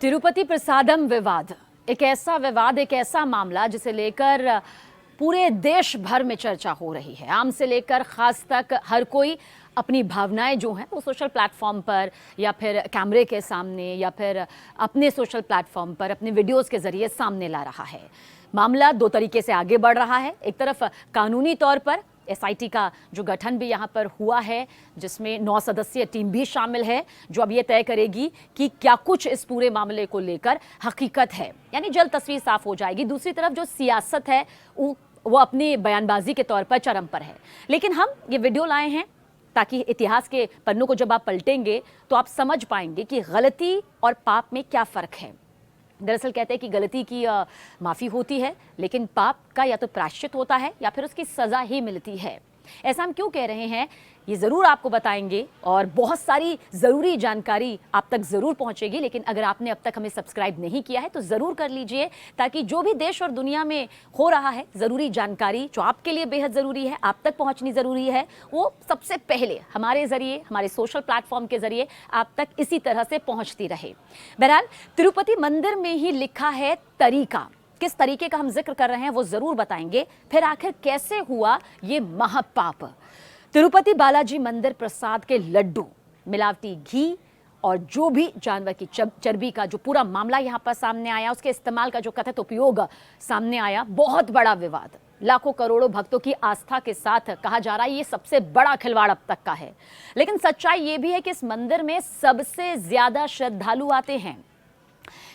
तिरुपति प्रसादम विवाद एक ऐसा मामला जिसे लेकर पूरे देश भर में चर्चा हो रही है। आम से लेकर खास तक हर कोई अपनी भावनाएं जो हैं वो सोशल प्लेटफॉर्म पर या फिर कैमरे के सामने या फिर अपने सोशल प्लेटफॉर्म पर अपने वीडियोस के जरिए सामने ला रहा है। मामला दो तरीके से आगे बढ़ रहा है। एक तरफ कानूनी तौर पर एसआईटी का जो गठन भी यहाँ पर हुआ है, जिसमें 9 सदस्यीय टीम भी शामिल है, जो अब ये तय करेगी कि क्या कुछ इस पूरे मामले को लेकर हकीकत है, यानी जल्द तस्वीर साफ हो जाएगी। दूसरी तरफ जो सियासत है वो अपनी बयानबाजी के तौर पर चरम पर है। लेकिन हम ये वीडियो लाए हैं ताकि इतिहास के पन्नों को जब आप पलटेंगे तो आप समझ पाएंगे कि गलती और पाप में क्या फ़र्क है। दरअसल कहते हैं कि गलती की माफ़ी होती है, लेकिन पाप का या तो प्रायश्चित होता है या फिर उसकी सज़ा ही मिलती है। ऐसा हम क्यों कह रहे हैं ये ज़रूर आपको बताएंगे और बहुत सारी ज़रूरी जानकारी आप तक ज़रूर पहुंचेगी। लेकिन अगर आपने अब तक हमें सब्सक्राइब नहीं किया है तो ज़रूर कर लीजिए, ताकि जो भी देश और दुनिया में हो रहा है ज़रूरी जानकारी जो आपके लिए बेहद ज़रूरी है, आप तक पहुंचनी ज़रूरी है, वो सबसे पहले हमारे ज़रिए, हमारे सोशल प्लेटफॉर्म के ज़रिए आप तक इसी तरह से पहुँचती रहे। बहरहाल तिरुपति मंदिर में ही लिखा है तरीका, किस तरीके का हम जिक्र कर रहे हैं वो जरूर बताएंगे। फिर आखिर कैसे हुआ ये महापाप। तिरुपति बालाजी मंदिर प्रसाद के लड्डू, मिलावटी घी और जो भी जानवर की चर्बी का जो पूरा मामला यहाँ पर सामने आया, उसके इस्तेमाल का जो कथित उपयोग सामने आया, बहुत बड़ा विवाद, लाखों करोड़ों भक्तों की आस्था के साथ कहा जा रहा है ये सबसे बड़ा खिलवाड़ अब तक का है। लेकिन सच्चाई ये भी है कि इस मंदिर में सबसे ज्यादा श्रद्धालु आते हैं।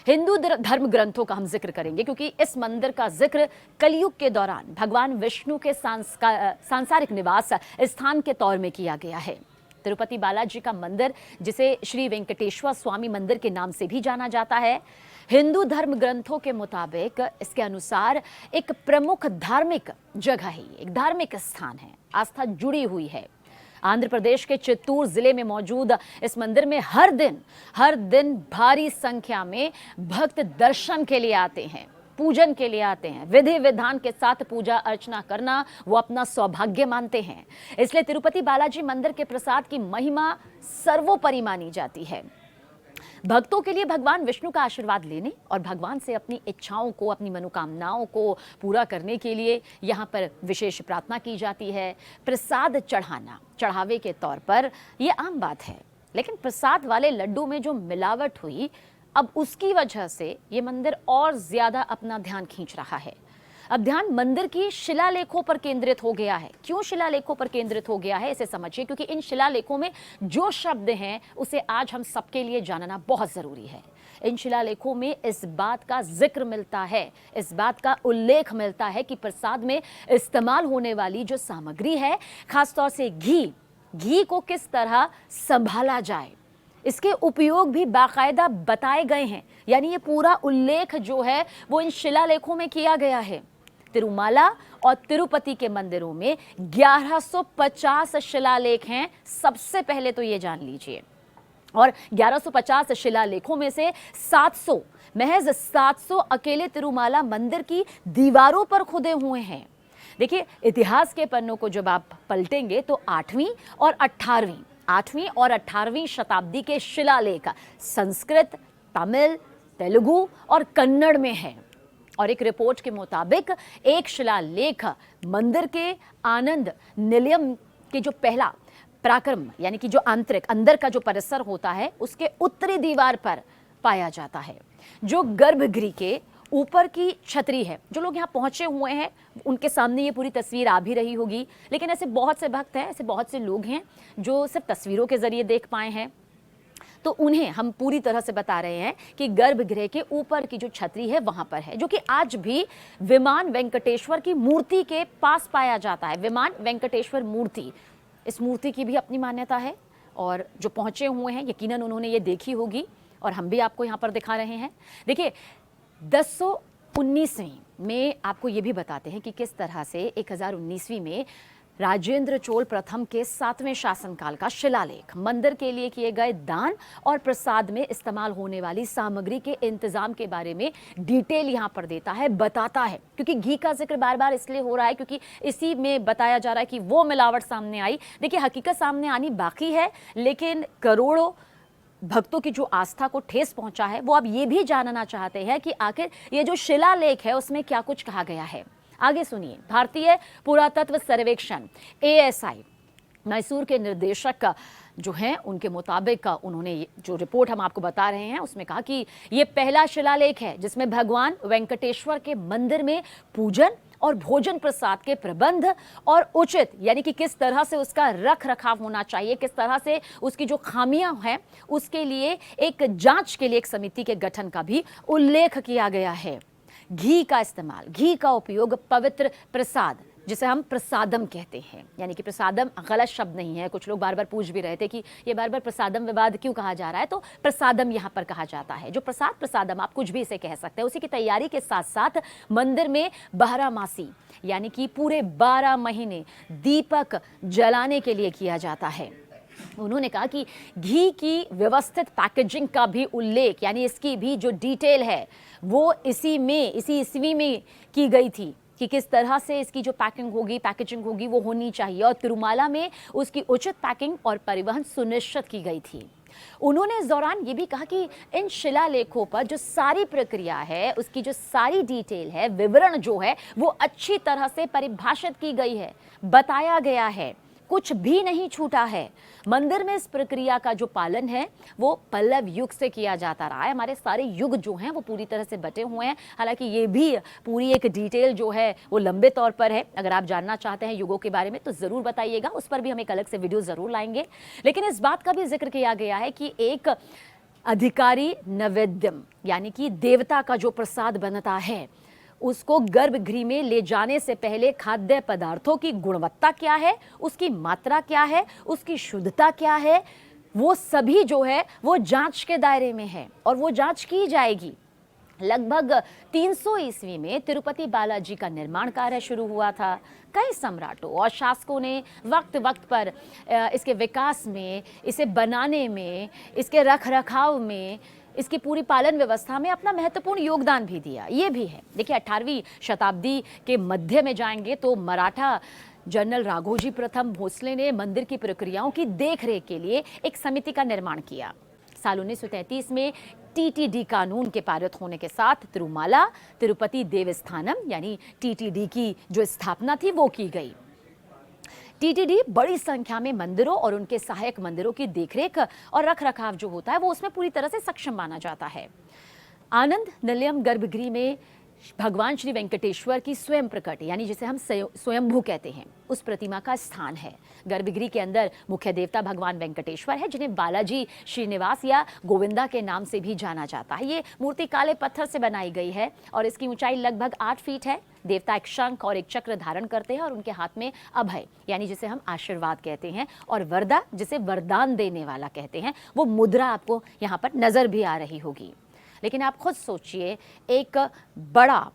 हिंदू धर्म ग्रंथों का हम जिक्र करेंगे, क्योंकि इस मंदिर का जिक्र कलयुग के दौरान भगवान विष्णु के सांसारिक निवास स्थान के तौर में किया गया है। तिरुपति बालाजी का मंदिर, जिसे श्री वेंकटेश्वर स्वामी मंदिर के नाम से भी जाना जाता है, हिंदू धर्म ग्रंथों के मुताबिक इसके अनुसार एक प्रमुख धार्मिक जगह है, एक धार्मिक स्थान है, आस्था जुड़ी हुई है। आंध्र प्रदेश के चित्तूर जिले में मौजूद इस मंदिर में हर दिन भारी संख्या में भक्त दर्शन के लिए आते हैं, पूजन के लिए आते हैं। विधि विधान के साथ पूजा अर्चना करना वो अपना सौभाग्य मानते हैं। इसलिए तिरुपति बालाजी मंदिर के प्रसाद की महिमा सर्वोपरि मानी जाती है। भक्तों के लिए भगवान विष्णु का आशीर्वाद लेने और भगवान से अपनी इच्छाओं को, अपनी मनोकामनाओं को पूरा करने के लिए यहाँ पर विशेष प्रार्थना की जाती है। प्रसाद चढ़ाना चढ़ावे के तौर पर ये आम बात है, लेकिन प्रसाद वाले लड्डू में जो मिलावट हुई, अब उसकी वजह से ये मंदिर और ज्यादा अपना ध्यान खींच रहा है। अब ध्यान मंदिर की शिलालेखों पर केंद्रित हो गया है। क्यों शिलालेखों पर केंद्रित हो गया है इसे समझिए, क्योंकि इन शिलालेखों में जो शब्द हैं उसे आज हम सबके लिए जानना बहुत जरूरी है। इन शिलालेखों में इस बात का जिक्र मिलता है, इस बात का उल्लेख मिलता है कि प्रसाद में इस्तेमाल होने वाली जो सामग्री है, खासतौर से घी को किस तरह संभाला जाए, इसके उपयोग भी बाकायदा बताए गए हैं। यानी ये पूरा उल्लेख जो है वो इन शिलालेखों में किया गया है। तिरुमाला और तिरुपति के मंदिरों में 1150 शिलालेख हैं, सबसे पहले तो ये जान लीजिए। और 1150 शिलालेखों में से महज 700 अकेले तिरुमाला मंदिर की दीवारों पर खुदे हुए हैं। देखिए, इतिहास के पन्नों को जब आप पलटेंगे तो 8वीं और 18वीं शताब्दी के शिलालेख संस्कृत, तमिल, तेलुगु और कन्नड़ में है। और एक रिपोर्ट के मुताबिक एक शिलालेख मंदिर के आनंद निलयम के जो पहला प्राक्रम, यानी कि जो आंतरिक अंदर का जो परिसर होता है, उसके उत्तरी दीवार पर पाया जाता है। जो गर्भगृह के ऊपर की छतरी है, जो लोग यहाँ पहुंचे हुए हैं उनके सामने ये पूरी तस्वीर आ भी रही होगी, लेकिन ऐसे बहुत से भक्त हैं, ऐसे बहुत से लोग हैं जो सिर्फ तस्वीरों के जरिए देख पाए हैं। तो उन्हें हम पूरी तरह से बता रहे हैं कि गर्भगृह के ऊपर की जो छतरी है वहां पर है, जो कि आज भी विमान वेंकटेश्वर की मूर्ति के पास पाया जाता है। विमान वेंकटेश्वर मूर्ति, इस मूर्ति की भी अपनी मान्यता है और जो पहुंचे हुए हैं यकीनन उन्होंने ये देखी होगी और हम भी आपको यहाँ पर दिखा रहे हैं। देखिए, 1019वीं में आपको ये भी बताते हैं कि किस तरह से 1019वीं में राजेंद्र चोल प्रथम के 7वें शासनकाल का शिलालेख मंदिर के लिए किए गए दान और प्रसाद में इस्तेमाल होने वाली सामग्री के इंतजाम के बारे में डिटेल यहाँ पर देता है, बताता है। क्योंकि घी का जिक्र बार बार इसलिए हो रहा है क्योंकि इसी में बताया जा रहा है कि वो मिलावट सामने आई। देखिए, हकीकत सामने आनी बाकी है, लेकिन करोड़ों भक्तों की जो आस्था को ठेस पहुंचा है, वो अब ये भी जानना चाहते हैं कि आखिर ये जो शिलालेख है उसमें क्या कुछ कहा गया है। आगे सुनिए। भारतीय पुरातत्व सर्वेक्षण ASI मैसूर के निर्देशक जो हैं उनके मुताबिक उन्होंने जो रिपोर्ट हम आपको बता रहे हैं उसमें कहा कि ये पहला शिलालेख है जिसमें भगवान वेंकटेश्वर के मंदिर में पूजन और भोजन प्रसाद के प्रबंध और उचित यानी कि किस तरह से उसका रख रखाव होना चाहिए, किस तरह से उसकी जो खामियां हैं उसके लिए एक जांच के लिए एक समिति के गठन का भी उल्लेख किया गया है। घी का इस्तेमाल, घी का उपयोग पवित्र प्रसाद जिसे हम प्रसादम कहते हैं, यानी कि प्रसादम गलत शब्द नहीं है। कुछ लोग बार बार पूछ भी रहे थे कि ये बार बार प्रसादम विवाद क्यों कहा जा रहा है, तो प्रसादम यहाँ पर कहा जाता है। जो प्रसाद प्रसादम आप कुछ भी इसे कह सकते हैं। उसी की तैयारी के साथ साथ मंदिर में 12 मासी यानी कि पूरे 12 महीने दीपक जलाने के लिए किया जाता है। उन्होंने कहा कि घी की व्यवस्थित पैकेजिंग का भी उल्लेख यानी इसकी भी जो डिटेल है वो इसी ईस्वी में की गई थी कि किस तरह से इसकी जो पैकेजिंग होगी वो होनी चाहिए, और तिरुमाला में उसकी उचित पैकिंग और परिवहन सुनिश्चित की गई थी। उन्होंने इस दौरान ये भी कहा कि इन शिलालेखों पर जो सारी प्रक्रिया है, उसकी जो सारी डिटेल है, विवरण जो है वो अच्छी तरह से परिभाषित की गई है, बताया गया है, कुछ भी नहीं छूटा है। मंदिर में इस प्रक्रिया का जो पालन है वो पल्लव युग से किया जाता रहा है। हमारे सारे युग जो हैं वो पूरी तरह से बटे हुए हैं। हालांकि ये भी पूरी एक डिटेल जो है वो लंबे तौर पर है। अगर आप जानना चाहते हैं युगों के बारे में तो ज़रूर बताइएगा, उस पर भी हम एक अलग से वीडियो ज़रूर लाएंगे। लेकिन इस बात का भी जिक्र किया गया है कि एक अधिकारी नैवेद्यम यानी कि देवता का जो प्रसाद बनता है उसको गर्भगृह में ले जाने से पहले खाद्य पदार्थों की गुणवत्ता क्या है, उसकी मात्रा क्या है, उसकी शुद्धता क्या है, वो सभी जो है वो जांच के दायरे में है और वो जांच की जाएगी। लगभग 300 ईस्वी में तिरुपति बालाजी का निर्माण कार्य शुरू हुआ था। कई सम्राटों और शासकों ने वक्त वक्त पर इसके विकास में, इसे बनाने में, इसके रख रखाव में, इसकी पूरी पालन व्यवस्था में अपना महत्वपूर्ण योगदान भी दिया। ये भी है। देखिए 18वीं शताब्दी के मध्य में जाएंगे तो मराठा जनरल राघोजी प्रथम भोसले ने मंदिर की प्रक्रियाओं की देखरेख के लिए एक समिति का निर्माण किया। साल 1933 में TTD कानून के पारित होने के साथ तिरुमाला तिरुपति देवस्थानम यानी TTD की जो स्थापना थी वो की गई। TTD बड़ी संख्या में मंदिरों और उनके सहायक मंदिरों की देखरेख और रखरखाव जो होता है वो उसमें पूरी तरह से सक्षम माना जाता है। आनंद निलयम गर्भगृह में भगवान श्री वेंकटेश्वर की स्वयं प्रकट यानी जिसे हम स्वयंभू कहते हैं उस प्रतिमा का स्थान है। गर्भगृह के अंदर मुख्य देवता भगवान वेंकटेश्वर है जिन्हें बालाजी श्रीनिवास या गोविंदा के नाम से भी जाना जाता है। ये मूर्ति काले पत्थर से बनाई गई है और इसकी ऊंचाई लगभग 8 फीट है। देवता एक शंख और एक चक्र धारण करते हैं और उनके हाथ में अभय यानी जिसे हम आशीर्वाद कहते हैं और वरदा जिसे वरदान देने वाला कहते हैं वो मुद्रा आपको यहाँ पर नजर भी आ रही होगी। लेकिन आप खुद सोचिए एक बड़ा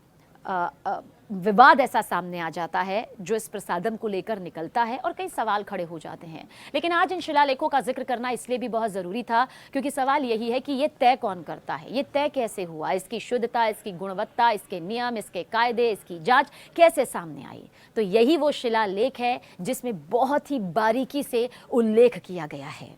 विवाद ऐसा सामने आ जाता है जो इस प्रसादम को लेकर निकलता है और कई सवाल खड़े हो जाते हैं। लेकिन आज इन शिलालेखों का जिक्र करना इसलिए भी बहुत ज़रूरी था क्योंकि सवाल यही है कि ये तय कौन करता है, ये तय कैसे हुआ, इसकी शुद्धता, इसकी गुणवत्ता, इसके नियम, इसके कायदे, इसकी जांच कैसे सामने आई। तो यही वो शिलालेख है जिसमें बहुत ही बारीकी से उल्लेख किया गया है।